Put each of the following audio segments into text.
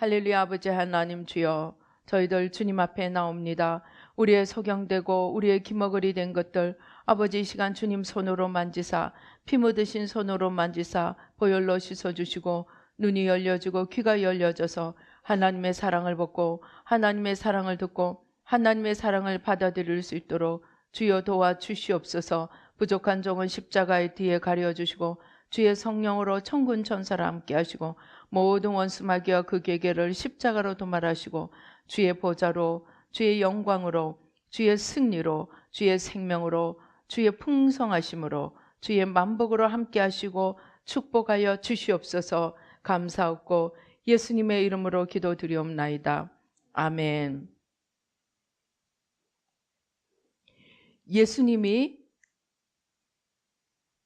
할렐루야. 아버지 하나님 주여, 저희들 주님 앞에 나옵니다. 우리의 소경되고 우리의 기머거리 된 것들 아버지 이 시간 주님 손으로 만지사, 피 묻으신 손으로 만지사 보혈로 씻어주시고 눈이 열려지고 귀가 열려져서 하나님의 사랑을 받고 하나님의 사랑을 듣고 하나님의 사랑을 받아들일 수 있도록 주여 도와주시옵소서. 부족한 종은 십자가의 뒤에 가려주시고 주의 성령으로 천군 천사를 함께 하시고 모든 원수 마귀와 그 계계를 십자가로 도말하시고 주의 보좌로, 주의 영광으로, 주의 승리로, 주의 생명으로, 주의 풍성하심으로, 주의 만복으로 함께 하시고 축복하여 주시옵소서. 감사하고 예수님의 이름으로 기도드리옵나이다. 아멘. 예수님이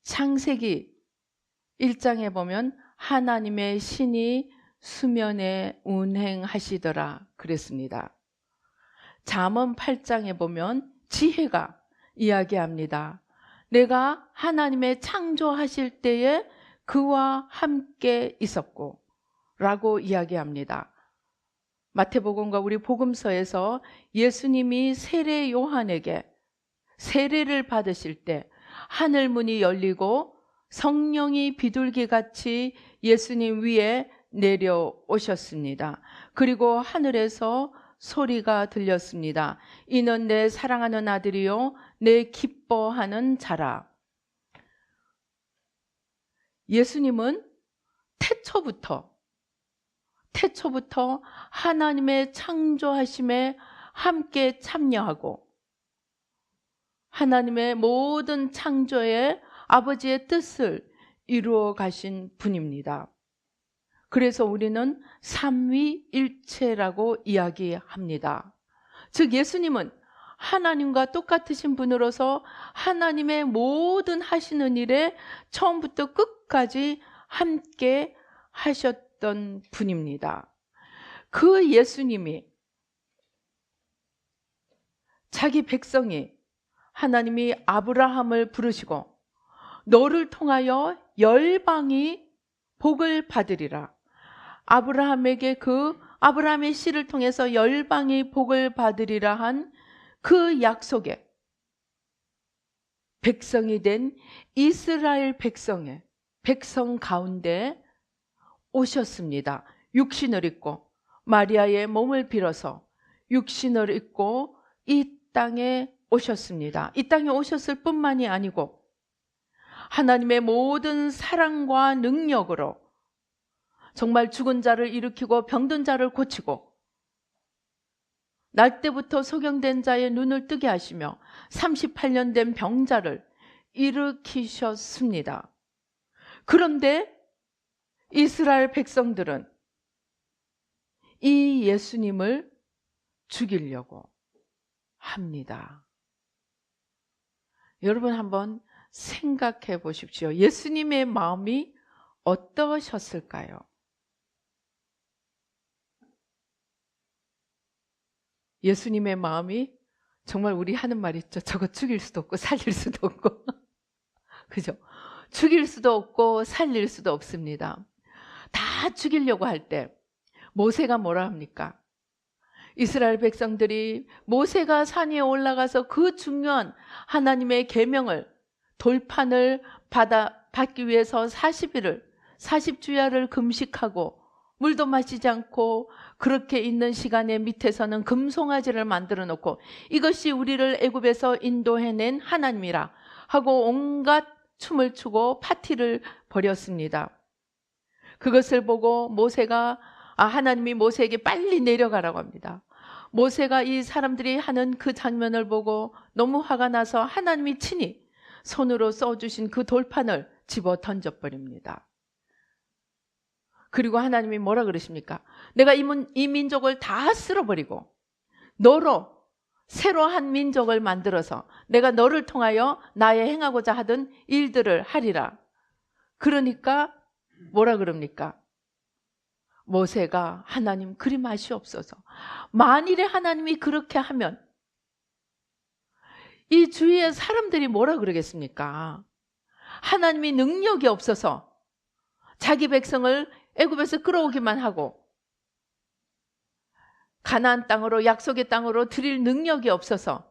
창세기 1장에 보면 하나님의 신이 수면에 운행하시더라 그랬습니다. 잠언 8장에 보면 지혜가 이야기합니다. 내가 하나님의 창조하실 때에 그와 함께 있었고 라고 이야기합니다. 마태복음과 우리 복음서에서 예수님이 세례 요한에게 세례를 받으실 때 하늘 문이 열리고 성령이 비둘기같이 예수님 위에 내려오셨습니다. 그리고 하늘에서 소리가 들렸습니다. 이는 내 사랑하는 아들이요 내 기뻐하는 자라. 예수님은 태초부터 하나님의 창조하심에 함께 참여하고 하나님의 모든 창조의 아버지의 뜻을 이루어 가신 분입니다. 그래서 우리는 삼위일체라고 이야기합니다. 즉 예수님은 하나님과 똑같으신 분으로서 하나님의 모든 하시는 일에 처음부터 끝까지 함께 하셨던 분입니다. 그 예수님이 자기 백성이 하나님이 아브라함을 부르시고 너를 통하여 열방이 복을 받으리라. 아브라함에게 아브라함의 씨를 통해서 열방이 복을 받으리라 한 그 약속에 백성이 된 이스라엘 백성 가운데 오셨습니다. 육신을 입고 마리아의 몸을 빌어서 육신을 입고 이 땅에 오셨습니다. 이 땅에 오셨을 뿐만이 아니고 하나님의 모든 사랑과 능력으로 정말 죽은 자를 일으키고 병든 자를 고치고 날 때부터 소경된 자의 눈을 뜨게 하시며 38년 된 병자를 일으키셨습니다. 그런데 이스라엘 백성들은 이 예수님을 죽이려고 합니다. 여러분 한번 생각해 보십시오. 예수님의 마음이 어떠셨을까요? 예수님의 마음이 정말 우리 하는 말 있죠. 저거 죽일 수도 없고 살릴 수도 없고 그죠? 죽일 수도 없고 살릴 수도 없습니다. 다 죽이려고 할 때 모세가 뭐라 합니까? 이스라엘 백성들이 모세가 산 위에 올라가서 그 중요한 하나님의 계명을 돌판을 받기 위해서 40주야를 금식하고 물도 마시지 않고 그렇게 있는 시간에 밑에서는 금송아지를 만들어 놓고 이것이 우리를 애굽에서 인도해낸 하나님이라 하고 온갖 춤을 추고 파티를 벌였습니다. 그것을 보고 하나님이 모세에게 빨리 내려가라고 합니다. 모세가 이 사람들이 하는 그 장면을 보고 너무 화가 나서 하나님이 친히 손으로 써주신 그 돌판을 집어 던져버립니다. 그리고 하나님이 뭐라 그러십니까? 내가 이 민족을 다 쓸어버리고 너로 새로 한 민족을 만들어서 내가 너를 통하여 나의 행하고자 하던 일들을 하리라. 그러니까 뭐라 그럽니까? 모세가 하나님 그리 마시옵소서. 만일에 하나님이 그렇게 하면 이 주위의 사람들이 뭐라 그러겠습니까? 하나님이 능력이 없어서 자기 백성을 애굽에서 끌어오기만 하고 가나안 땅으로, 약속의 땅으로 드릴 능력이 없어서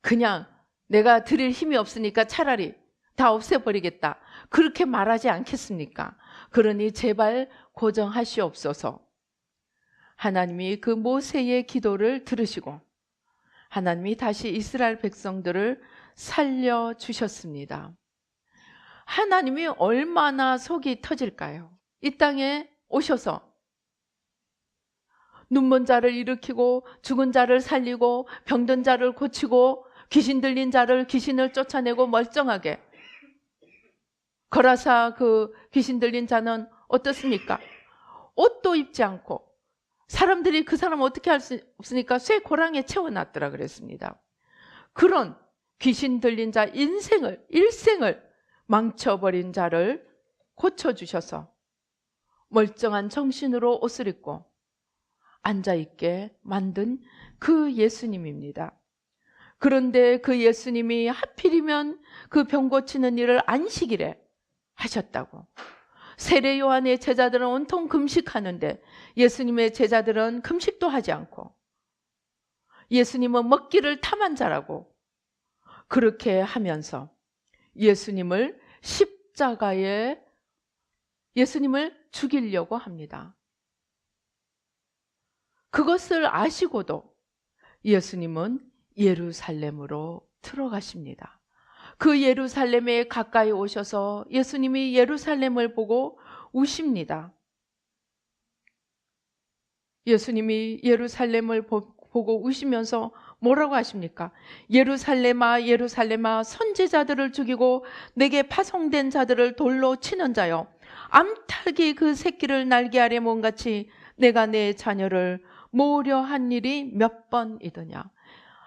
그냥 내가 드릴 힘이 없으니까 차라리 다 없애버리겠다, 그렇게 말하지 않겠습니까? 그러니 제발 고정하시옵소서. 하나님이 그 모세의 기도를 들으시고 하나님이 다시 이스라엘 백성들을 살려주셨습니다. 하나님이 얼마나 속이 터질까요? 이 땅에 오셔서 눈먼 자를 일으키고 죽은 자를 살리고 병든 자를 고치고 귀신 들린 자를 귀신을 쫓아내고 멀쩡하게 거라사 그 귀신 들린 자는 어떻습니까? 옷도 입지 않고 사람들이 그 사람 어떻게 할 수 없으니까 쇠 고랑에 채워놨더라 그랬습니다. 그런 귀신 들린 자 일생을 망쳐버린 자를 고쳐주셔서 멀쩡한 정신으로 옷을 입고 앉아있게 만든 그 예수님입니다. 그런데 그 예수님이 하필이면 그 병 고치는 일을 안식일에 하셨다고. 세례 요한의 제자들은 온통 금식하는데 예수님의 제자들은 금식도 하지 않고 예수님은 먹기를 탐한 자라고 그렇게 하면서 예수님을 십자가에 예수님을 죽이려고 합니다. 그것을 아시고도 예수님은 예루살렘으로 들어가십니다. 그 예루살렘에 가까이 오셔서 예수님이 예루살렘을 보고 우십니다. 예수님이 예루살렘을 보고 우시면서 뭐라고 하십니까? 예루살렘아 예루살렘아 선지자들을 죽이고 내게 파송된 자들을 돌로 치는 자여, 암탉이 그 새끼를 날개 아래 몸같이 내가 내 자녀를 모으려 한 일이 몇 번이더냐.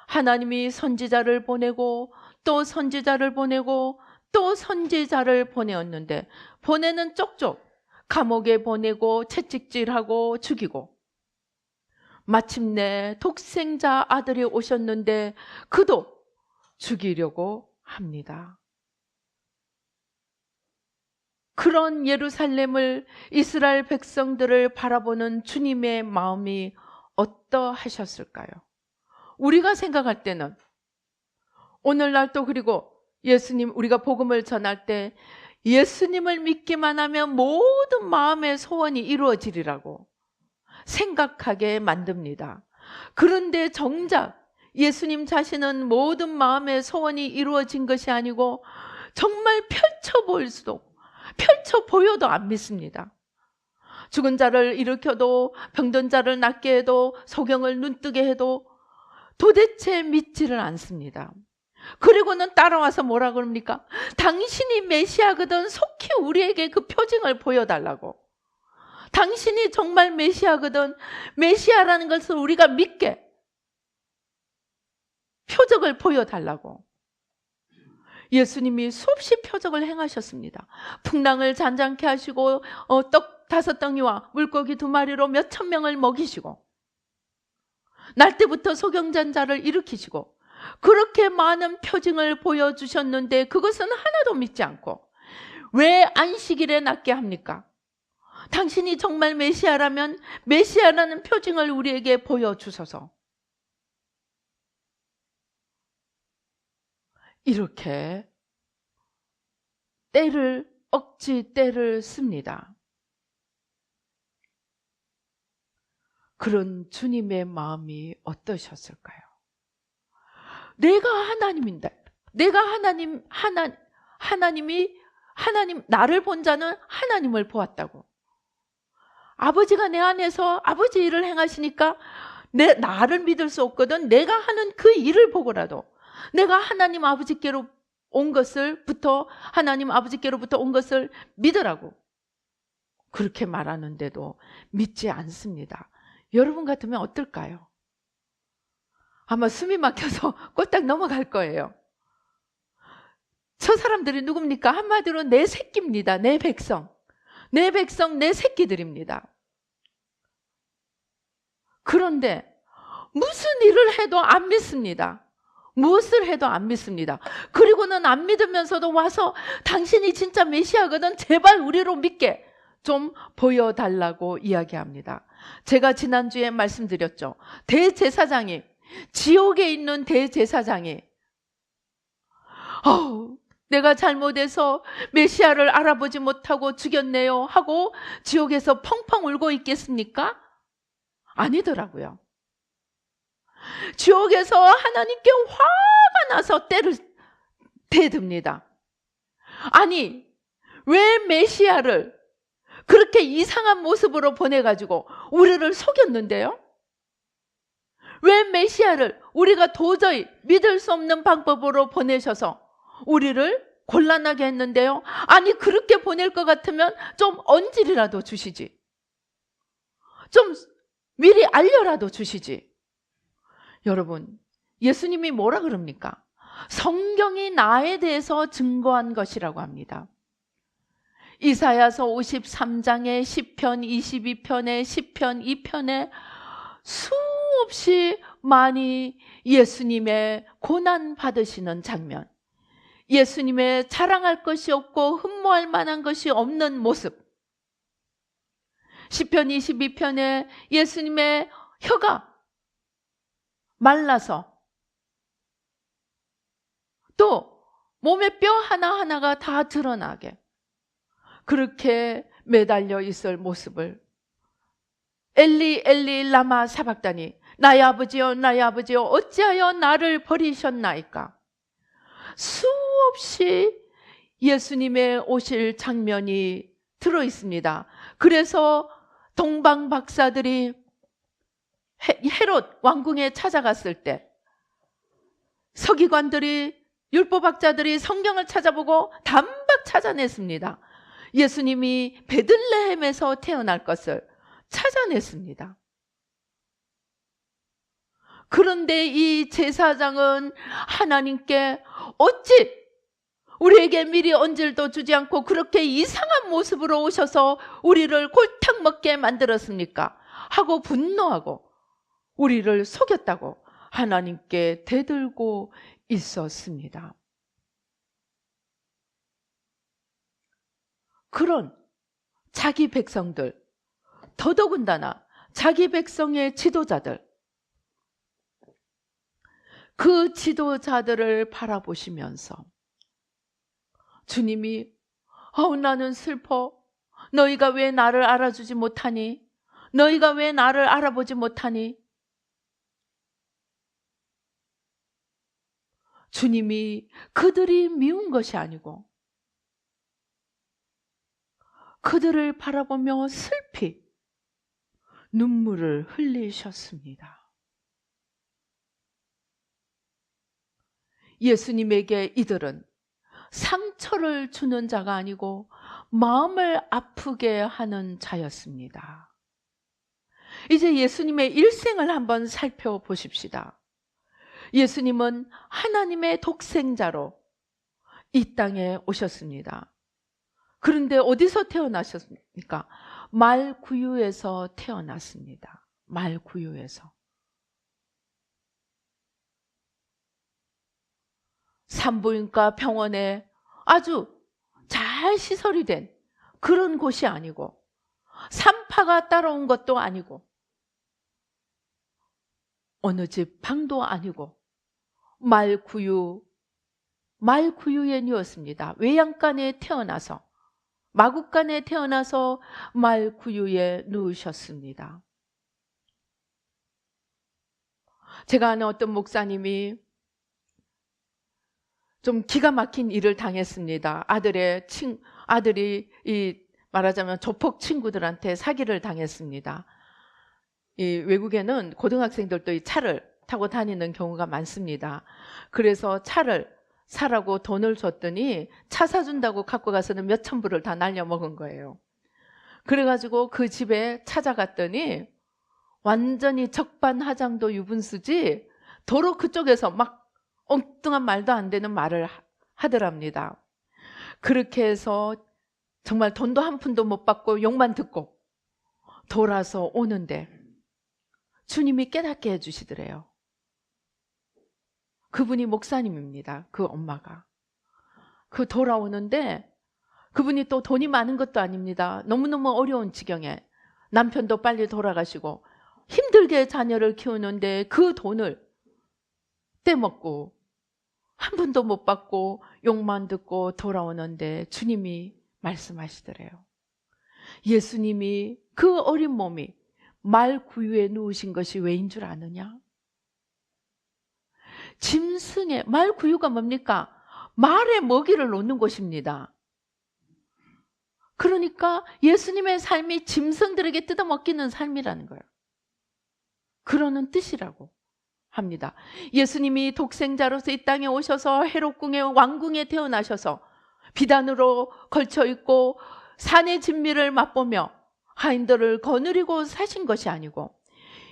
하나님이 선지자를 보내고 또 선지자를 보내고 또 선지자를 보내었는데 보내는 쪽쪽 감옥에 보내고 채찍질하고 죽이고 마침내 독생자 아들이 오셨는데 그도 죽이려고 합니다. 그런 예루살렘을, 이스라엘 백성들을 바라보는 주님의 마음이 어떠하셨을까요? 우리가 생각할 때는 오늘날 또 그리고 예수님, 우리가 복음을 전할 때 예수님을 믿기만 하면 모든 마음의 소원이 이루어지리라고 생각하게 만듭니다. 그런데 정작 예수님 자신은 모든 마음의 소원이 이루어진 것이 아니고 정말 펼쳐 보일 수도 없고 펼쳐 보여도 안 믿습니다. 죽은 자를 일으켜도 병든 자를 낫게 해도 소경을 눈뜨게 해도 도대체 믿지를 않습니다. 그리고는 따라와서 뭐라 그럽니까? 당신이 메시아거든 속히 우리에게 그 표징을 보여달라고. 당신이 정말 메시아거든 메시아라는 것을 우리가 믿게 표적을 보여달라고. 예수님이 수없이 표적을 행하셨습니다. 풍랑을 잔잔케 하시고 떡 5덩이와 물고기 2마리로 몇천 명을 먹이시고 날때부터 소경된 자를 일으키시고 그렇게 많은 표징을 보여주셨는데 그것은 하나도 믿지 않고 왜 안식일에 낫게 합니까? 당신이 정말 메시아라면 메시아라는 표징을 우리에게 보여주소서. 이렇게 억지 때를 씁니다. 그런 주님의 마음이 어떠셨을까요? 내가 하나님인데, 내가 하나님이 나를 본 자는 하나님을 보았다고. 아버지가 내 안에서 아버지 일을 행하시니까 나를 믿을 수 없거든. 내가 하는 그 일을 보고라도 내가 하나님 아버지께로 온 것을부터 믿으라고 그렇게 말하는데도 믿지 않습니다. 여러분 같으면 어떨까요? 아마 숨이 막혀서 꼴딱 넘어갈 거예요. 저 사람들이 누굽니까? 한마디로 내 새끼입니다. 내 백성, 내 새끼들입니다. 그런데 무슨 일을 해도 안 믿습니다. 무엇을 해도 안 믿습니다. 그리고는 안 믿으면서도 와서 당신이 진짜 메시아거든 제발 우리로 믿게 좀 보여달라고 이야기합니다. 제가 지난주에 말씀드렸죠. 대제사장이, 지옥에 있는 대제사장이 내가 잘못해서 메시아를 알아보지 못하고 죽였네요 하고 지옥에서 펑펑 울고 있겠습니까? 아니더라고요. 지옥에서 하나님께 화가 나서 때를 대듭니다. 아니, 왜 메시아를 그렇게 이상한 모습으로 보내가지고 우리를 속였는데요? 왜 메시아를 우리가 도저히 믿을 수 없는 방법으로 보내셔서 우리를 곤란하게 했는데요? 아니, 그렇게 보낼 것 같으면 좀 언질이라도 주시지. 좀 미리 알려라도 주시지. 여러분, 예수님이 뭐라 그럽니까? 성경이 나에 대해서 증거한 것이라고 합니다. 이사야서 53장에 시편 22편에 시편 2편에 수없이 많이 예수님의 고난 받으시는 장면, 예수님의 자랑할 것이 없고 흠모할 만한 것이 없는 모습, 시편 22편에 예수님의 혀가 말라서 또 몸의 뼈 하나하나가 다 드러나게 그렇게 매달려 있을 모습을, 엘리 엘리 라마 사박다니, 나의 아버지여 나의 아버지여 어찌하여 나를 버리셨나이까. 수없이 예수님의 오실 장면이 들어있습니다. 그래서 동방 박사들이 헤롯 왕궁에 찾아갔을 때 서기관들이, 율법학자들이 성경을 찾아보고 단박 찾아냈습니다. 예수님이 베들레헴에서 태어날 것을 찾아냈습니다. 그런데 이 제사장은 하나님께 어찌 우리에게 미리 언질도 주지 않고 그렇게 이상한 모습으로 오셔서 우리를 골탕 먹게 만들었습니까? 하고 분노하고 우리를 속였다고 하나님께 대들고 있었습니다. 그런 자기 백성들, 더더군다나 자기 백성의 지도자들, 그 지도자들을 바라보시면서 주님이 나는 슬퍼. 너희가 왜 나를 알아주지 못하니? 너희가 왜 나를 알아보지 못하니? 주님이 그들이 미운 것이 아니고 그들을 바라보며 슬피 눈물을 흘리셨습니다. 예수님에게 이들은 상처를 주는 자가 아니고 마음을 아프게 하는 자였습니다. 이제 예수님의 일생을 한번 살펴보십시다. 예수님은 하나님의 독생자로 이 땅에 오셨습니다. 그런데 어디서 태어나셨습니까? 말구유에서 태어났습니다. 말구유에서. 산부인과 병원에 아주 잘 시설이 된 그런 곳이 아니고, 산파가 따라온 것도 아니고, 어느 집 방도 아니고, 말구유에 누웠습니다. 외양간에 태어나서, 마구간에 태어나서 말구유에 누우셨습니다. 제가 아는 어떤 목사님이 좀 기가 막힌 일을 당했습니다. 아들이 말하자면 조폭 친구들한테 사기를 당했습니다. 이 외국에는 고등학생들도 이 차를 타고 다니는 경우가 많습니다. 그래서 차를 사라고 돈을 줬더니 차 사준다고 갖고 가서는 몇천 불을 다 날려먹은 거예요. 그래가지고 그 집에 찾아갔더니 완전히 적반하장도 유분수지, 도로 그쪽에서 막 엉뚱한 말도 안 되는 말을 하더랍니다. 그렇게 해서 정말 돈도 한 푼도 못 받고 욕만 듣고 돌아서 오는데 주님이 깨닫게 해주시더래요. 그분이 목사님입니다. 그 엄마가. 그 돌아오는데 그분이 또 돈이 많은 것도 아닙니다. 너무너무 어려운 지경에 남편도 빨리 돌아가시고 힘들게 자녀를 키우는데 그 돈을 떼먹고 한 푼도 못 받고 욕만 듣고 돌아오는데 주님이 말씀하시더래요. 예수님이 그 어린 몸이 말 구유에 누우신 것이 왜인 줄 아느냐? 짐승의 말 구유가 뭡니까? 말의 먹이를 놓는 곳입니다. 그러니까 예수님의 삶이 짐승들에게 뜯어먹기는 삶이라는 거예요. 그러는 뜻이라고 합니다. 예수님이 독생자로서 이 땅에 오셔서 헤롯궁의 왕궁에 태어나셔서 비단으로 걸쳐 있고 산의 진미를 맛보며 하인들을 거느리고 사신 것이 아니고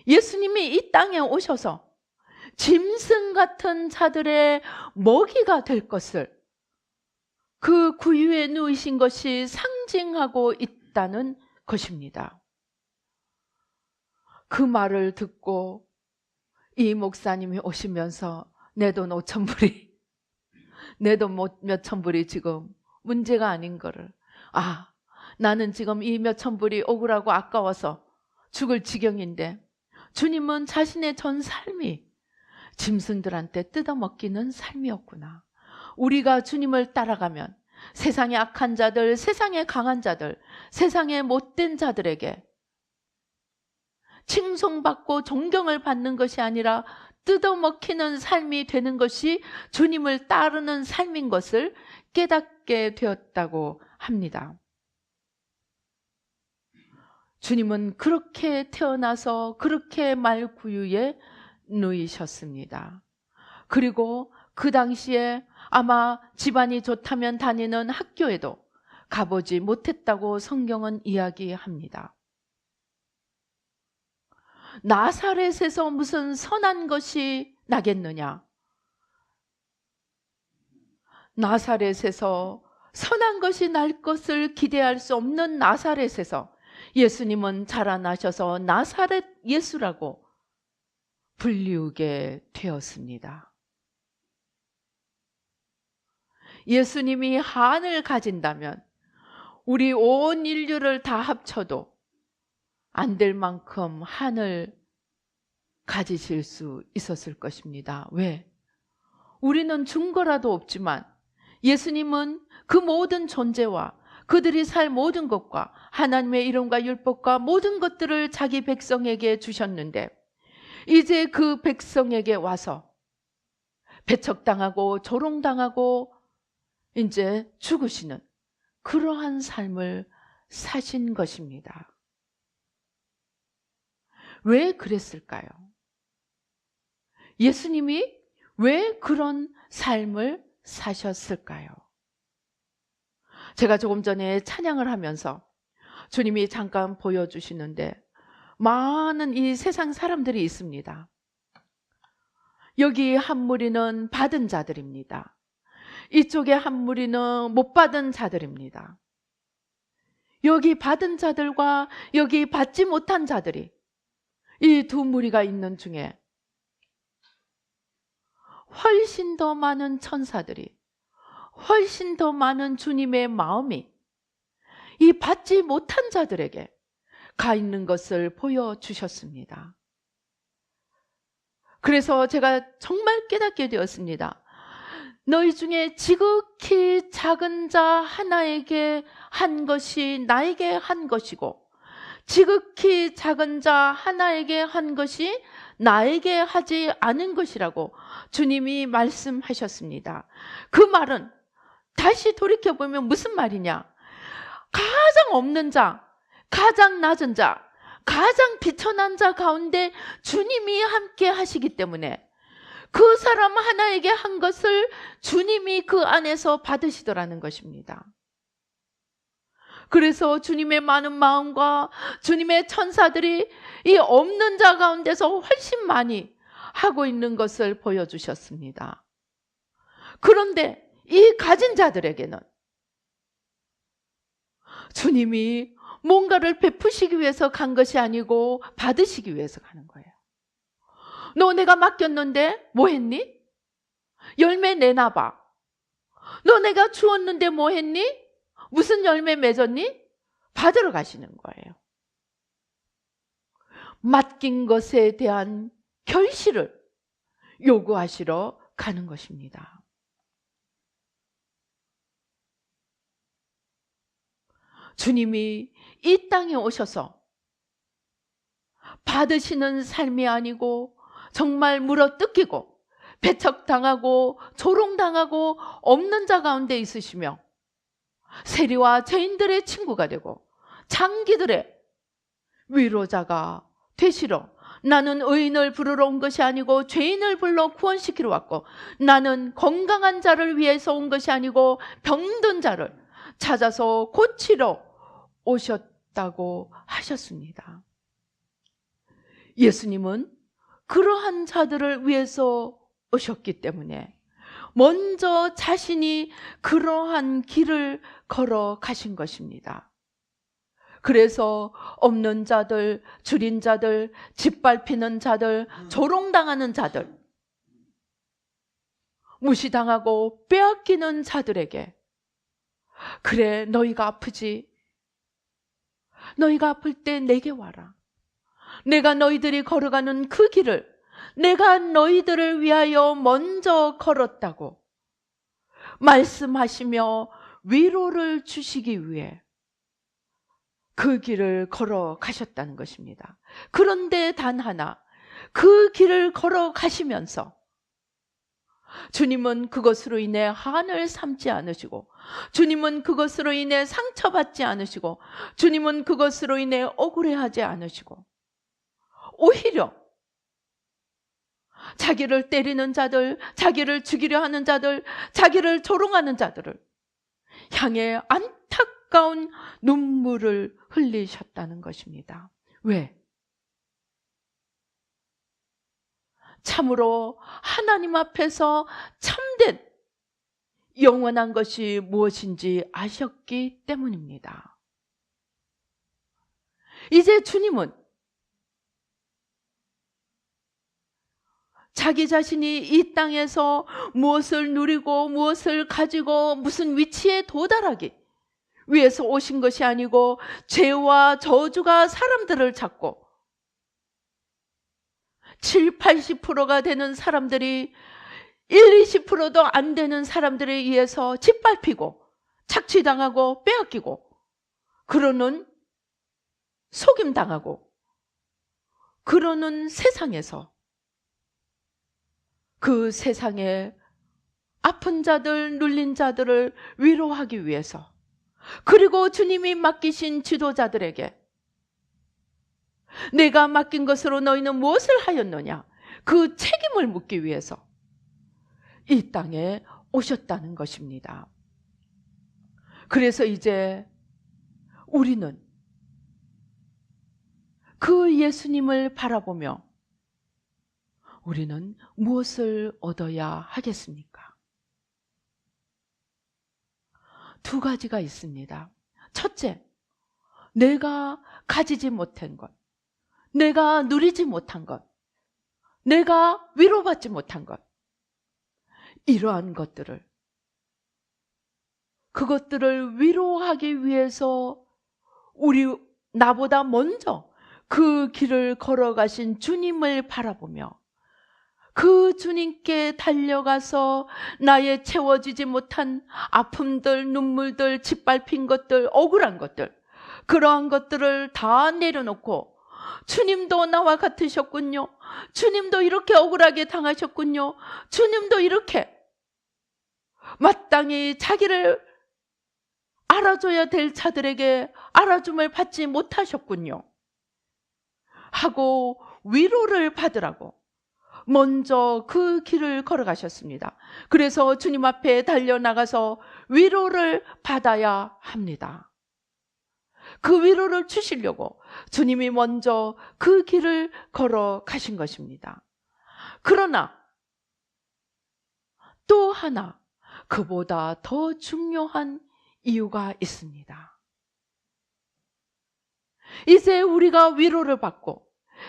예수님이 이 땅에 오셔서 짐승 같은 자들의 먹이가 될 것을 그 구유에 누이신 것이 상징하고 있다는 것입니다. 그 말을 듣고 이 목사님이 오시면서 내 돈 5,000불이 내 돈 몇천 불이 지금 문제가 아닌 거를 나는 지금 이 몇천 불이 억울하고 아까워서 죽을 지경인데 주님은 자신의 전 삶이 짐승들한테 뜯어먹기는 삶이었구나. 우리가 주님을 따라가면 세상의 악한 자들, 세상의 강한 자들, 세상의 못된 자들에게 칭송받고 존경을 받는 것이 아니라 뜯어먹히는 삶이 되는 것이 주님을 따르는 삶인 것을 깨닫게 되었다고 합니다. 주님은 그렇게 태어나서 그렇게 말구유에 누이셨습니다. 그리고 그 당시에 아마 집안이 좋다면 다니는 학교에도 가보지 못했다고 성경은 이야기합니다. 나사렛에서 무슨 선한 것이 나겠느냐? 나사렛에서 선한 것이 날 것을 기대할 수 없는 나사렛에서 예수님은 자라나셔서 나사렛 예수라고 불리우게 되었습니다. 예수님이 한을 가진다면 우리 온 인류를 다 합쳐도 안 될 만큼 한을 가지실 수 있었을 것입니다. 왜? 우리는 준 거라도 없지만 예수님은 그 모든 존재와 그들이 살 모든 것과 하나님의 이름과 율법과 모든 것들을 자기 백성에게 주셨는데 이제 그 백성에게 와서 배척당하고 조롱당하고 이제 죽으시는 그러한 삶을 사신 것입니다. 왜 그랬을까요? 예수님이 왜 그런 삶을 사셨을까요? 제가 조금 전에 찬양을 하면서 주님이 잠깐 보여주시는데 많은 이 세상 사람들이 있습니다. 여기 한 무리는 받은 자들입니다. 이쪽에 한 무리는 못 받은 자들입니다. 여기 받은 자들과 여기 받지 못한 자들이 이 두 무리가 있는 중에 훨씬 더 많은 천사들이 훨씬 더 많은 주님의 마음이 이 받지 못한 자들에게 가 있는 것을 보여주셨습니다. 그래서 제가 정말 깨닫게 되었습니다. 너희 중에 지극히 작은 자 하나에게 한 것이 나에게 한 것이고 지극히 작은 자 하나에게 한 것이 나에게 하지 않은 것이라고 주님이 말씀하셨습니다. 그 말은 다시 돌이켜보면 무슨 말이냐? 가장 없는 자, 가장 낮은 자, 가장 비천한 자 가운데 주님이 함께 하시기 때문에 그 사람 하나에게 한 것을 주님이 그 안에서 받으시더라는 것입니다. 그래서 주님의 많은 마음과 주님의 천사들이 이 없는 자 가운데서 훨씬 많이 하고 있는 것을 보여주셨습니다. 그런데 이 가진 자들에게는 주님이 뭔가를 베푸시기 위해서 간 것이 아니고 받으시기 위해서 가는 거예요. 너 내가 맡겼는데 뭐 했니? 열매 내놔봐. 너 내가 주었는데 뭐 했니? 무슨 열매 맺었니? 받으러 가시는 거예요. 맡긴 것에 대한 결실을 요구하시러 가는 것입니다. 주님이 이 땅에 오셔서 받으시는 삶이 아니고 정말 물어뜯기고 배척당하고 조롱당하고 없는 자 가운데 있으시며 세리와 죄인들의 친구가 되고 장기들의 위로자가 되시러 나는 의인을 부르러 온 것이 아니고 죄인을 불러 구원시키러 왔고 나는 건강한 자를 위해서 온 것이 아니고 병든 자를 찾아서 고치러 오셨다고 하셨습니다. 예수님은 그러한 자들을 위해서 오셨기 때문에 먼저 자신이 그러한 길을 걸어 가신 것입니다. 그래서 없는 자들, 줄인 자들, 짓밟히는 자들, 조롱당하는 자들, 무시당하고 빼앗기는 자들에게 그래 너희가 아프지? 너희가 아플 때 내게 와라. 내가 너희들이 걸어가는 그 길을 내가 너희들을 위하여 먼저 걸었다고 말씀하시며 위로를 주시기 위해 그 길을 걸어가셨다는 것입니다. 그런데 단 하나, 그 길을 걸어가시면서 주님은 그것으로 인해 한을 삼지 않으시고 주님은 그것으로 인해 상처받지 않으시고 주님은 그것으로 인해 억울해하지 않으시고 오히려 자기를 때리는 자들, 자기를 죽이려 하는 자들, 자기를 조롱하는 자들을 향해 안타까운 눈물을 흘리셨다는 것입니다. 왜? 참으로 하나님 앞에서 참된 영원한 것이 무엇인지 아셨기 때문입니다. 이제 주님은 자기 자신이 이 땅에서 무엇을 누리고 무엇을 가지고 무슨 위치에 도달하기 위해서 오신 것이 아니고 죄와 저주가 사람들을 잡고 7, 80%가 되는 사람들이 1, 20%도 안 되는 사람들에 의해서 짓밟히고 착취당하고 빼앗기고 그러는 속임당하고 그러는 세상에서 그 세상에 아픈 자들, 눌린 자들을 위로하기 위해서 그리고 주님이 맡기신 지도자들에게 내가 맡긴 것으로 너희는 무엇을 하였느냐 그 책임을 묻기 위해서 이 땅에 오셨다는 것입니다. 그래서 이제 우리는 그 예수님을 바라보며 우리는 무엇을 얻어야 하겠습니까? 두 가지가 있습니다. 첫째, 내가 가지지 못한 것, 내가 누리지 못한 것, 내가 위로받지 못한 것, 이러한 것들을 그것들을 위로하기 위해서 나보다 먼저 그 길을 걸어가신 주님을 바라보며 그 주님께 달려가서 나의 채워지지 못한 아픔들, 눈물들, 짓밟힌 것들, 억울한 것들 그러한 것들을 다 내려놓고 주님도 나와 같으셨군요. 주님도 이렇게 억울하게 당하셨군요. 주님도 이렇게 마땅히 자기를 알아줘야 될 자들에게 알아줌을 받지 못하셨군요 하고 위로를 받으라고 먼저 그 길을 걸어가셨습니다. 그래서 주님 앞에 달려나가서 위로를 받아야 합니다. 그 위로를 주시려고 주님이 먼저 그 길을 걸어가신 것입니다. 그러나 또 하나 그보다 더 중요한 이유가 있습니다. 이제 우리가 위로를 받고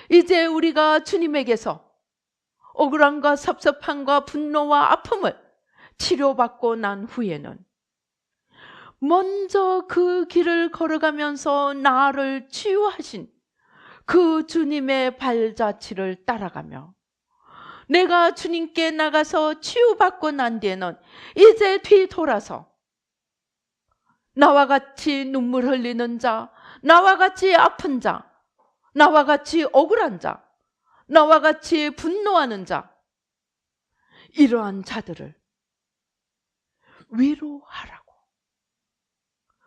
이제 우리가 주님에게서 억울함과 섭섭함과 분노와 아픔을 치료받고 난 후에는 먼저 그 길을 걸어가면서 나를 치유하신 그 주님의 발자취를 따라가며 내가 주님께 나가서 치유받고 난 뒤에는 이제 뒤돌아서 나와 같이 눈물 흘리는 자, 나와 같이 아픈 자, 나와 같이 억울한 자, 나와 같이 분노하는 자, 이러한 자들을 위로하라고.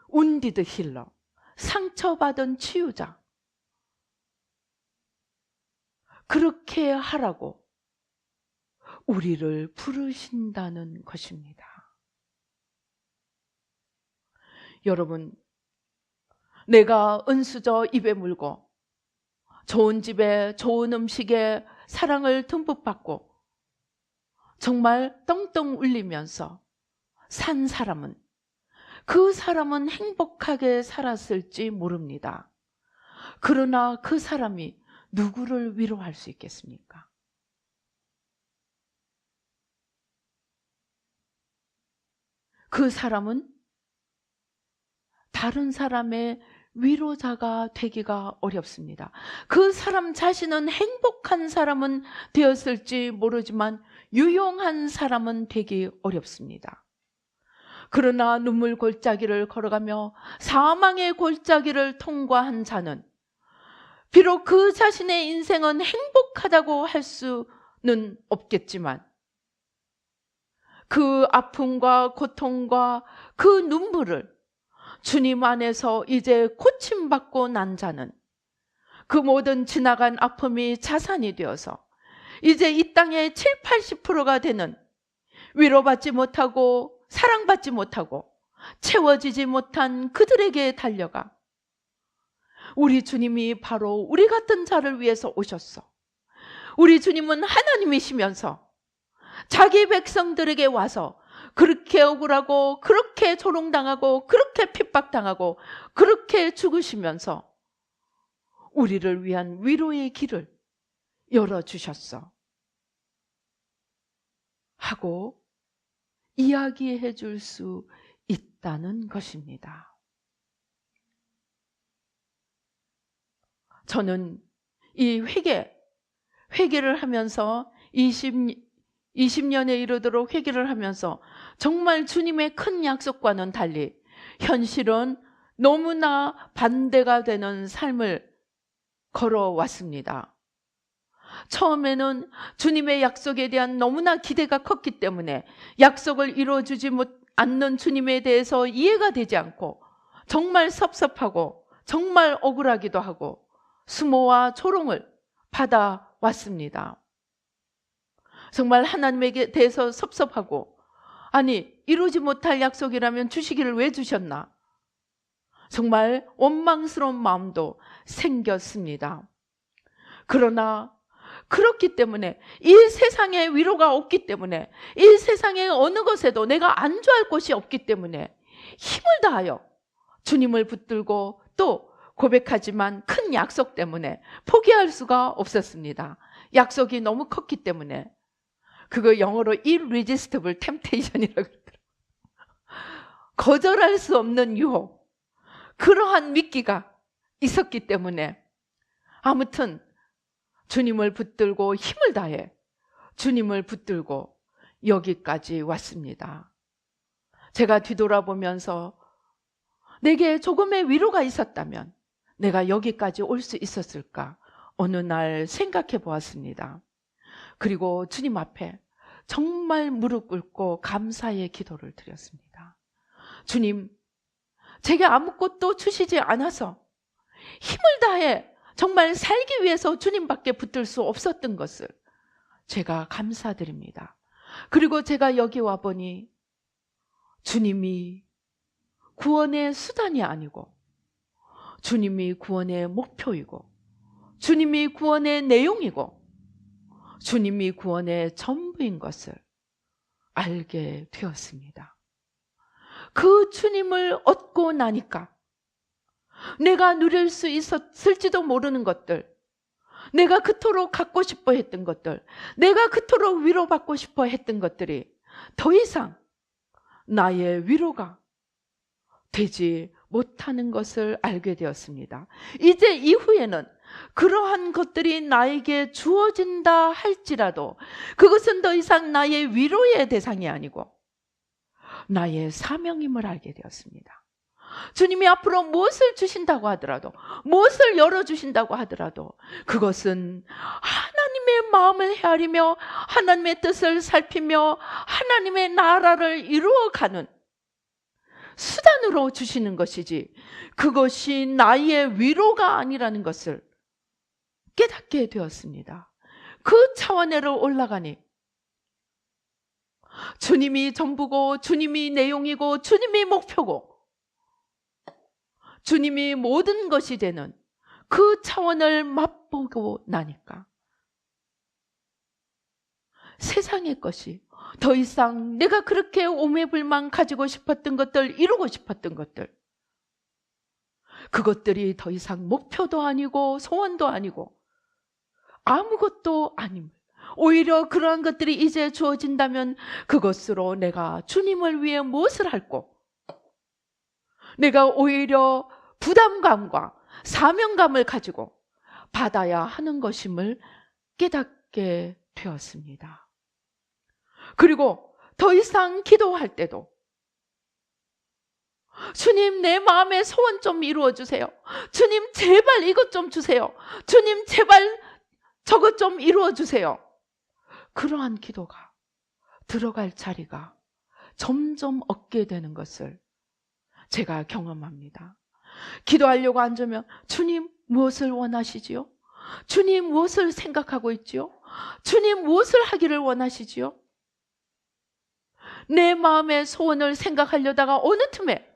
운디드 힐러, 상처받은 치유자, 그렇게 하라고 우리를 부르신다는 것입니다. 여러분, 내가 은수저 입에 물고 좋은 집에 좋은 음식에 사랑을 듬뿍 받고 정말 떵떵 울리면서 산 사람은 그 사람은 행복하게 살았을지 모릅니다. 그러나 그 사람이 누구를 위로할 수 있겠습니까? 그 사람은 다른 사람의 위로자가 되기가 어렵습니다. 그 사람 자신은 행복한 사람은 되었을지 모르지만 유용한 사람은 되기 어렵습니다. 그러나 눈물 골짜기를 걸어가며 사망의 골짜기를 통과한 자는 비록 그 자신의 인생은 행복하다고 할 수는 없겠지만 그 아픔과 고통과 그 눈물을 주님 안에서 이제 고침받고 난 자는 그 모든 지나간 아픔이 자산이 되어서 이제 이 땅의 7, 80%가 되는 위로받지 못하고 사랑받지 못하고 채워지지 못한 그들에게 달려가 우리 주님이 바로 우리 같은 자를 위해서 오셨어. 우리 주님은 하나님이시면서 자기 백성들에게 와서 그렇게 억울하고 그렇게 조롱당하고 그렇게 핍박당하고 그렇게 죽으시면서 우리를 위한 위로의 길을 열어주셨어 하고 이야기해 줄 수 있다는 것입니다. 저는 이 회개를 하면서 20년에 이르도록 회개를 하면서 정말 주님의 큰 약속과는 달리 현실은 너무나 반대가 되는 삶을 걸어왔습니다. 처음에는 주님의 약속에 대한 너무나 기대가 컸기 때문에 약속을 이루어주지 않는 주님에 대해서 이해가 되지 않고 정말 섭섭하고 정말 억울하기도 하고 수모와 조롱을 받아왔습니다. 정말 하나님에게 대해서 섭섭하고 아니 이루지 못할 약속이라면 주시기를 왜 주셨나? 정말 원망스러운 마음도 생겼습니다. 그러나 그렇기 때문에 이 세상에 위로가 없기 때문에 이 세상의 어느 것에도 내가 안주할 곳이 없기 때문에 힘을 다하여 주님을 붙들고 또 고백하지만 큰 약속 때문에 포기할 수가 없었습니다. 약속이 너무 컸기 때문에 그거 영어로 irresistible temptation이라고 그러더라고요. 거절할 수 없는 유혹, 그러한 미끼가 있었기 때문에 아무튼 주님을 붙들고 힘을 다해 주님을 붙들고 여기까지 왔습니다. 제가 뒤돌아보면서 내게 조금의 위로가 있었다면 내가 여기까지 올 수 있었을까 어느 날 생각해 보았습니다. 그리고 주님 앞에 정말 무릎 꿇고 감사의 기도를 드렸습니다. 주님, 제게 아무것도 주시지 않아서 힘을 다해 정말 살기 위해서 주님밖에 붙들 수 없었던 것을 제가 감사드립니다. 그리고 제가 여기 와보니 주님이 구원의 수단이 아니고 주님이 구원의 목표이고 주님이 구원의 내용이고 주님이 구원의 전부인 것을 알게 되었습니다. 그 주님을 얻고 나니까 내가 누릴 수 있었을지도 모르는 것들, 내가 그토록 갖고 싶어 했던 것들, 내가 그토록 위로받고 싶어 했던 것들이 더 이상 나의 위로가 되지 못하는 것을 알게 되었습니다. 이제 이후에는 그러한 것들이 나에게 주어진다 할지라도 그것은 더 이상 나의 위로의 대상이 아니고 나의 사명임을 알게 되었습니다. 주님이 앞으로 무엇을 주신다고 하더라도, 무엇을 열어주신다고 하더라도 그것은 하나님의 마음을 헤아리며 하나님의 뜻을 살피며 하나님의 나라를 이루어가는 수단으로 주시는 것이지 그것이 나의 위로가 아니라는 것을 깨닫게 되었습니다. 그 차원으로 올라가니 주님이 전부고 주님이 내용이고 주님이 목표고 주님이 모든 것이 되는 그 차원을 맛보고 나니까 세상의 것이 더 이상 내가 그렇게 오매불망 가지고 싶었던 것들, 이루고 싶었던 것들, 그것들이 더 이상 목표도 아니고 소원도 아니고 아무것도 아님. 오히려 그러한 것들이 이제 주어진다면 그것으로 내가 주님을 위해 무엇을 할고 내가 오히려 부담감과 사명감을 가지고 받아야 하는 것임을 깨닫게 되었습니다. 그리고 더 이상 기도할 때도 주님, 내 마음의 소원 좀 이루어 주세요. 주님, 제발 이것 좀 주세요. 주님, 제발 저것 좀 이루어 주세요. 그러한 기도가 들어갈 자리가 점점 얻게 되는 것을 제가 경험합니다. 기도하려고 앉으면 주님 무엇을 원하시지요? 주님 무엇을 생각하고 있지요? 주님 무엇을 하기를 원하시지요? 내 마음의 소원을 생각하려다가 어느 틈에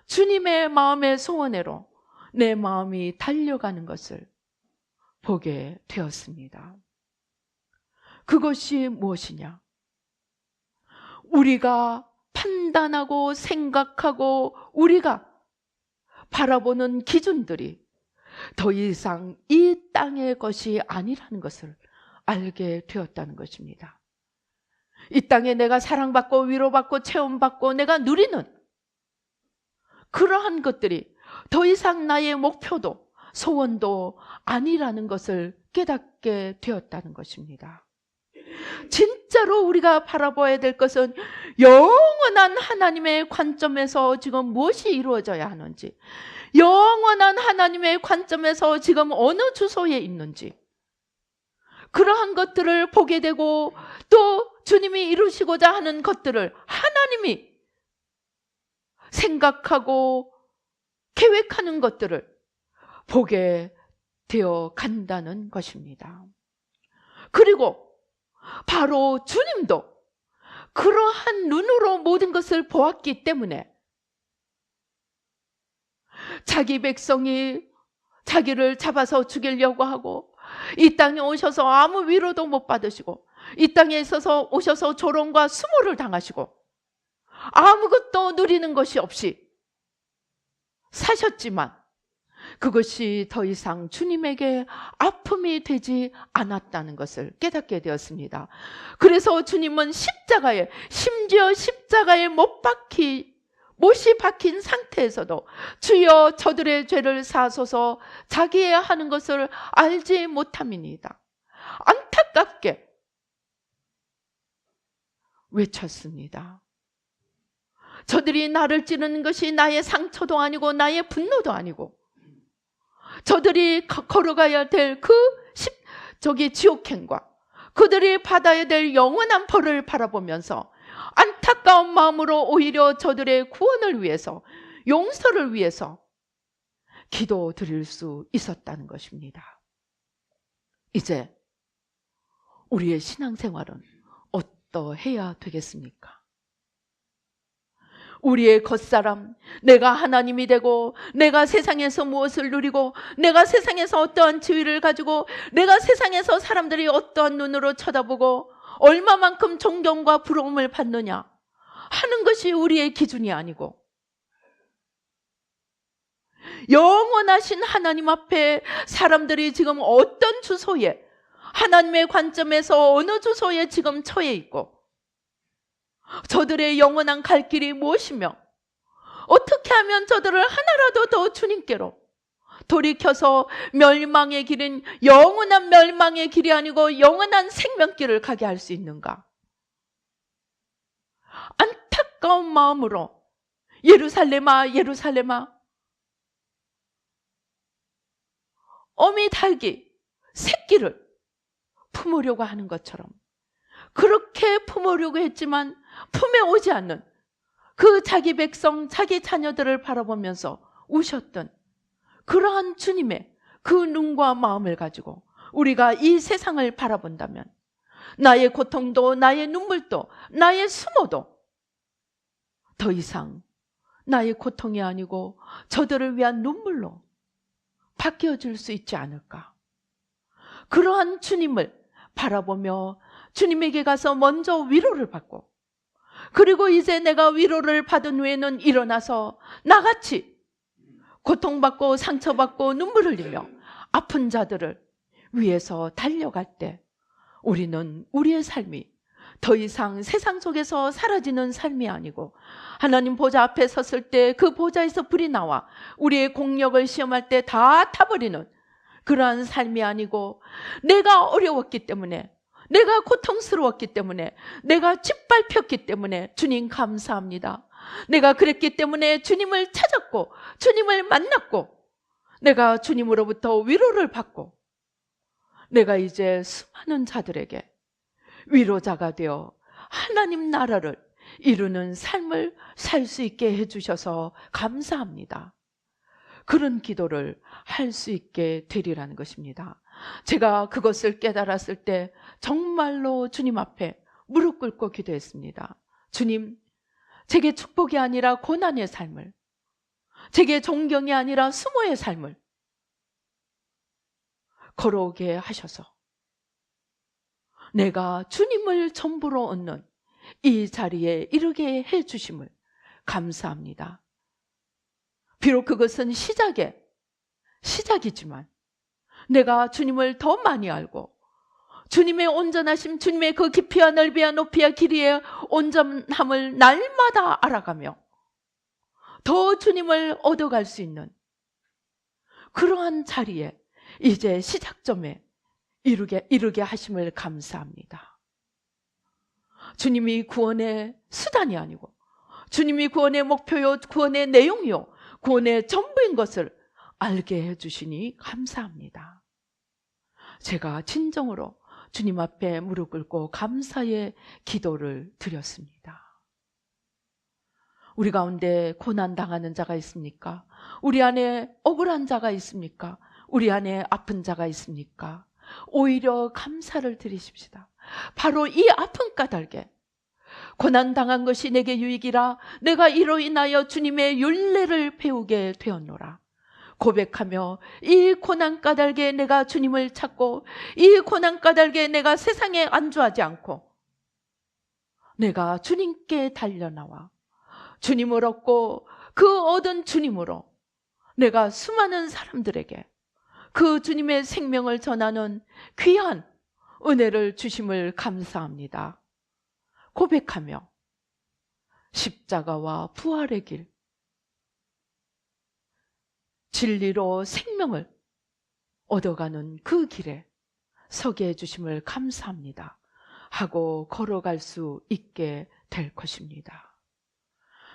주님의 마음의 소원으로 내 마음이 달려가는 것을 보게 되었습니다. 그것이 무엇이냐? 우리가 판단하고 생각하고 우리가 바라보는 기준들이 더 이상 이 땅의 것이 아니라는 것을 알게 되었다는 것입니다. 이 땅에 내가 사랑받고 위로받고 체험받고 내가 누리는 그러한 것들이 더 이상 나의 목표도 소원도 아니라는 것을 깨닫게 되었다는 것입니다. 진짜로 우리가 바라봐야 될 것은 영원한 하나님의 관점에서 지금 무엇이 이루어져야 하는지, 영원한 하나님의 관점에서 지금 어느 주소에 있는지, 그러한 것들을 보게 되고 또 주님이 이루시고자 하는 것들을 하나님이 생각하고 계획하는 것들을 보게 되어 간다는 것입니다. 그리고 바로 주님도 그러한 눈으로 모든 것을 보았기 때문에 자기 백성이 자기를 잡아서 죽이려고 하고 이 땅에 오셔서 아무 위로도 못 받으시고 이 땅에 있어서 오셔서 조롱과 수모를 당하시고 아무것도 누리는 것이 없이 사셨지만 그것이 더 이상 주님에게 아픔이 되지 않았다는 것을 깨닫게 되었습니다. 그래서 주님은 십자가에, 심지어 십자가에 못이 박힌 상태에서도 주여 저들의 죄를 사하소서 자기의 하는 것을 알지 못함이니이다. 안타깝게 외쳤습니다. 저들이 나를 찌르는 것이 나의 상처도 아니고 나의 분노도 아니고 저들이 걸어가야 될 지옥행과 그들이 받아야 될 영원한 벌을 바라보면서 안타까운 마음으로 오히려 저들의 구원을 위해서, 용서를 위해서 기도 드릴 수 있었다는 것입니다. 이제 우리의 신앙생활은 어떠해야 되겠습니까? 우리의 겉사람, 내가 하나님이 되고 내가 세상에서 무엇을 누리고 내가 세상에서 어떠한 지위를 가지고 내가 세상에서 사람들이 어떠한 눈으로 쳐다보고 얼마만큼 존경과 부러움을 받느냐 하는 것이 우리의 기준이 아니고 영원하신 하나님 앞에 사람들이 지금 어떤 주소에, 하나님의 관점에서 어느 주소에 지금 처해 있고 저들의 영원한 갈 길이 무엇이며 어떻게 하면 그렇다면 저들을 하나라도 더 주님께로 돌이켜서 멸망의 길은 영원한 멸망의 길이 아니고 영원한 생명길을 가게 할 수 있는가? 안타까운 마음으로 예루살렘아 예루살렘아, 어미 닭이 새끼를 품으려고 하는 것처럼 그렇게 품으려고 했지만 품에 오지 않는 그 자기 백성, 자기 자녀들을 바라보면서 우셨던 그러한 주님의 그 눈과 마음을 가지고 우리가 이 세상을 바라본다면 나의 고통도 나의 눈물도 나의 수모도 더 이상 나의 고통이 아니고 저들을 위한 눈물로 바뀌어질 수 있지 않을까? 그러한 주님을 바라보며 주님에게 가서 먼저 위로를 받고, 그리고 이제 내가 위로를 받은 후에는 일어나서 나같이 고통받고 상처받고 눈물 흘리며 아픈 자들을 위해서 달려갈 때 우리는 우리의 삶이 더 이상 세상 속에서 사라지는 삶이 아니고 하나님 보좌 앞에 섰을 때 그 보좌에서 불이 나와 우리의 공력을 시험할 때 다 타버리는 그러한 삶이 아니고, 내가 어려웠기 때문에, 내가 고통스러웠기 때문에, 내가 짓밟혔기 때문에 주님 감사합니다. 내가 그랬기 때문에 주님을 찾았고 주님을 만났고 내가 주님으로부터 위로를 받고 내가 이제 수많은 자들에게 위로자가 되어 하나님 나라를 이루는 삶을 살 수 있게 해주셔서 감사합니다. 그런 기도를 할 수 있게 되리라는 것입니다. 제가 그것을 깨달았을 때 정말로 주님 앞에 무릎 꿇고 기도했습니다. 주님, 제게 축복이 아니라 고난의 삶을, 제게 존경이 아니라 수모의 삶을 걸어오게 하셔서 내가 주님을 전부로 얻는 이 자리에 이르게 해주심을 감사합니다. 비록 그것은 시작이지만 내가 주님을 더 많이 알고 주님의 온전하심, 주님의 그 깊이와 넓이와 높이와 길이의 온전함을 날마다 알아가며 더 주님을 얻어갈 수 있는 그러한 자리에 이제 시작점에 이르게 하심을 감사합니다. 주님이 구원의 수단이 아니고 주님이 구원의 목표요, 구원의 내용이요, 구원의 전부인 것을 알게 해주시니 감사합니다. 제가 진정으로 주님 앞에 무릎 꿇고 감사의 기도를 드렸습니다. 우리 가운데 고난당하는 자가 있습니까? 우리 안에 억울한 자가 있습니까? 우리 안에 아픈 자가 있습니까? 오히려 감사를 드리십시다. 바로 이 아픈 까닭에 고난당한 것이 내게 유익이라 내가 이로 인하여 주님의 율례를 배우게 되었노라 고백하며 이 고난 까닭에 내가 주님을 찾고 이 고난 까닭에 내가 세상에 안주하지 않고 내가 주님께 달려나와 주님을 얻고 그 얻은 주님으로 내가 수많은 사람들에게 그 주님의 생명을 전하는 귀한 은혜를 주심을 감사합니다. 고백하며 십자가와 부활의 길, 진리로 생명을 얻어가는 그 길에 서게 해주심을 감사합니다 하고 걸어갈 수 있게 될 것입니다.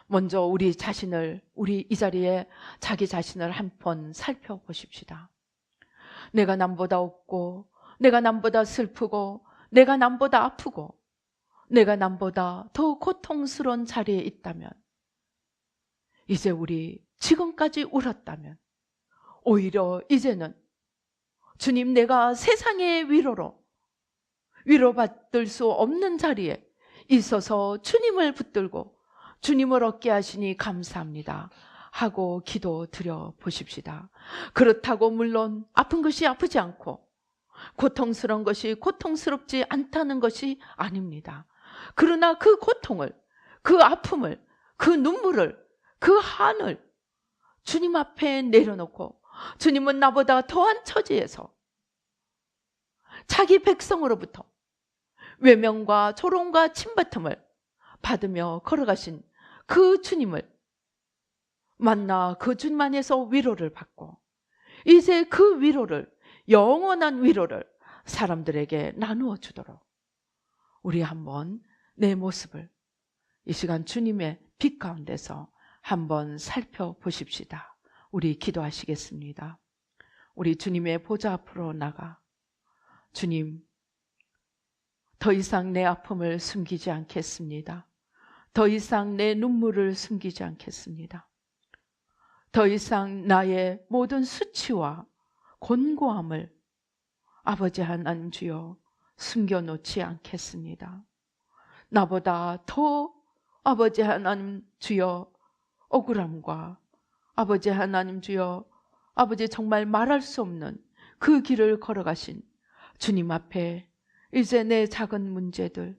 먼저 우리 이 자리에 자기 자신을 한번 살펴보십시다. 내가 남보다 없고, 내가 남보다 슬프고, 내가 남보다 아프고, 내가 남보다 더 고통스러운 자리에 있다면, 이제 우리 지금까지 울었다면 오히려 이제는 주님, 내가 세상의 위로받을 수 없는 자리에 있어서 주님을 붙들고 주님을 얻게 하시니 감사합니다 하고 기도 드려 보십시다. 그렇다고 물론 아픈 것이 아프지 않고 고통스러운 것이 고통스럽지 않다는 것이 아닙니다. 그러나 그 고통을, 그 아픔을, 그 눈물을, 그 한을 주님 앞에 내려놓고 주님은 나보다 더한 처지에서 자기 백성으로부터 외면과 조롱과 침뱉음을 받으며 걸어가신 그 주님을 만나 그 주님 안에서 위로를 받고 이제 그 위로를, 영원한 위로를 사람들에게 나누어 주도록 우리 한번 내 모습을 이 시간 주님의 빛 가운데서 한번 살펴보십시다. 우리 기도하시겠습니다. 우리 주님의 보좌 앞으로 나가, 주님, 더 이상 내 아픔을 숨기지 않겠습니다. 더 이상 내 눈물을 숨기지 않겠습니다. 더 이상 나의 모든 수치와 곤고함을 아버지 하나님 주여 숨겨놓지 않겠습니다. 나보다 더 아버지 하나님 주여 억울함과 아버지 하나님 주여 아버지 정말 말할 수 없는 그 길을 걸어가신 주님 앞에 이제 내 작은 문제들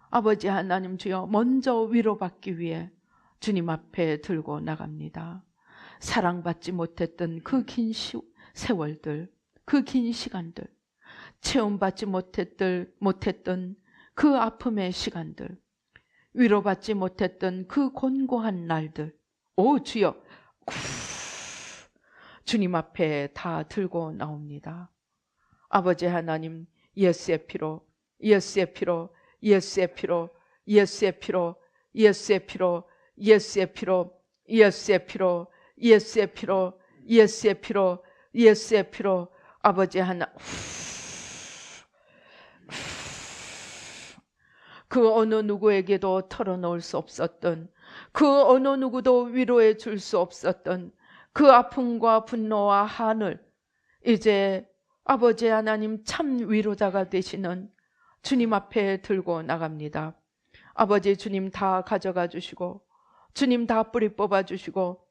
아버지 하나님 주여 먼저 위로받기 위해 주님 앞에 들고 나갑니다. 사랑받지 못했던 그 긴 세월들, 그 긴 시간들, 체험받지 못했던 그 아픔의 시간들, 위로받지 못했던 그 곤고한 날들, 오 주여, 주님 앞에 다 들고 나옵니다. 아버지 하나님, 예수의 피로, 예수의 피로, 예수의 피로, 예수의 피로, 예수의 피로, 예수의 피로, 예수의 피로, 예수의 피로, 예수의 피로, 예수의 피로, 아버지 하나, 그 어느 누구에게도 털어놓을 수 없었던, 그 어느 누구도 위로해 줄 수 없었던 그 아픔과 분노와 한을 이제 아버지 하나님 참 위로자가 되시는 주님 앞에 들고 나갑니다. 아버지 주님 다 가져가 주시고 주님 다 뿌리 뽑아 주시고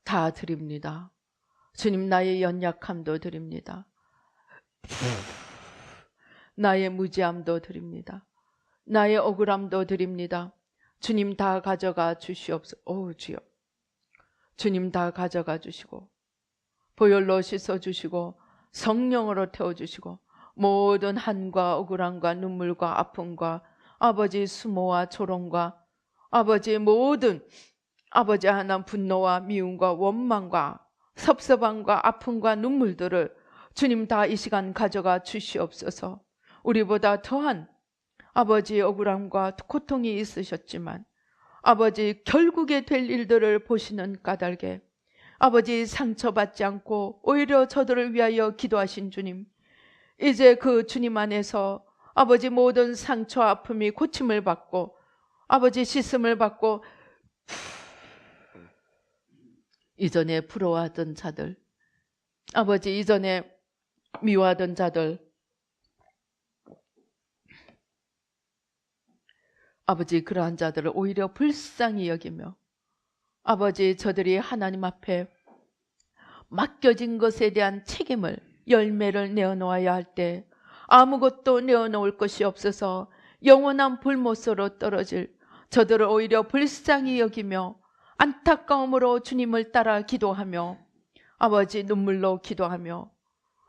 다 드립니다. 주님 나의 연약함도 드립니다. 나의 무지함도 드립니다. 나의 억울함도 드립니다. 주님 다 가져가 주시옵소서. 오 주여, 주님 다 가져가 주시고 보혈로 씻어주시고 성령으로 태워주시고 모든 한과 억울함과 눈물과 아픔과 아버지 수모와 조롱과 아버지 모든 아버지 하나님 분노와 미움과 원망과 섭섭함과 아픔과 눈물들을 주님 다 이 시간 가져가 주시옵소서. 우리보다 더한 아버지 억울함과 고통이 있으셨지만 아버지 결국에 될 일들을 보시는 까닭에 아버지 상처받지 않고 오히려 저들을 위하여 기도하신 주님, 이제 그 주님 안에서 아버지 모든 상처 아픔이 고침을 받고 아버지 씻음을 받고 이전에 부러워하던 자들, 아버지 이전에 미워하던 자들, 아버지 그러한 자들을 오히려 불쌍히 여기며 아버지 저들이 하나님 앞에 맡겨진 것에 대한 책임을 열매를 내어놓아야 할 때 아무것도 내어놓을 것이 없어서 영원한 불못으로 떨어질 저들을 오히려 불쌍히 여기며 안타까움으로 주님을 따라 기도하며 아버지 눈물로 기도하며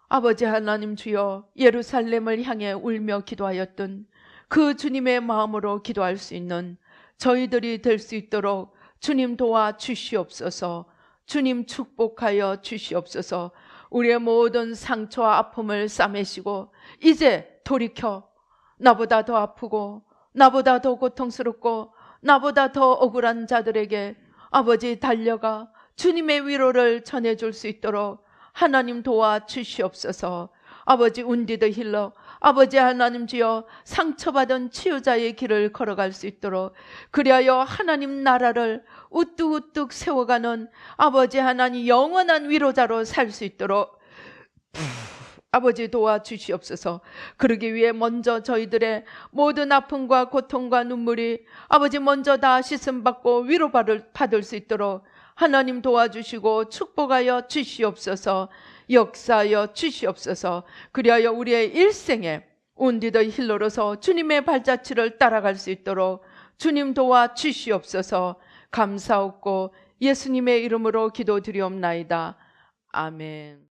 아버지 하나님 주여 예루살렘을 향해 울며 기도하였던 그 주님의 마음으로 기도할 수 있는 저희들이 될 수 있도록 주님 도와 주시옵소서. 주님 축복하여 주시옵소서. 우리의 모든 상처와 아픔을 싸매시고 이제 돌이켜 나보다 더 아프고 나보다 더 고통스럽고 나보다 더 억울한 자들에게 아버지 달려가 주님의 위로를 전해줄 수 있도록 하나님 도와 주시옵소서. 아버지 운디드 힐러, 아버지 하나님 주여 상처받은 치유자의 길을 걸어갈 수 있도록 그리하여 하나님 나라를 우뚝우뚝 세워가는 아버지 하나님 영원한 위로자로 살 수 있도록 아버지 도와주시옵소서. 그러기 위해 먼저 저희들의 모든 아픔과 고통과 눈물이 아버지 먼저 다 씻음받고 위로받을 수 있도록 하나님 도와주시고 축복하여 주시옵소서. 역사하여 주시옵소서. 그리하여 우리의 일생에 온디더 힐러로서 주님의 발자취를 따라갈 수 있도록 주님 도와 주시옵소서. 감사옵고 예수님의 이름으로 기도드리옵나이다. 아멘.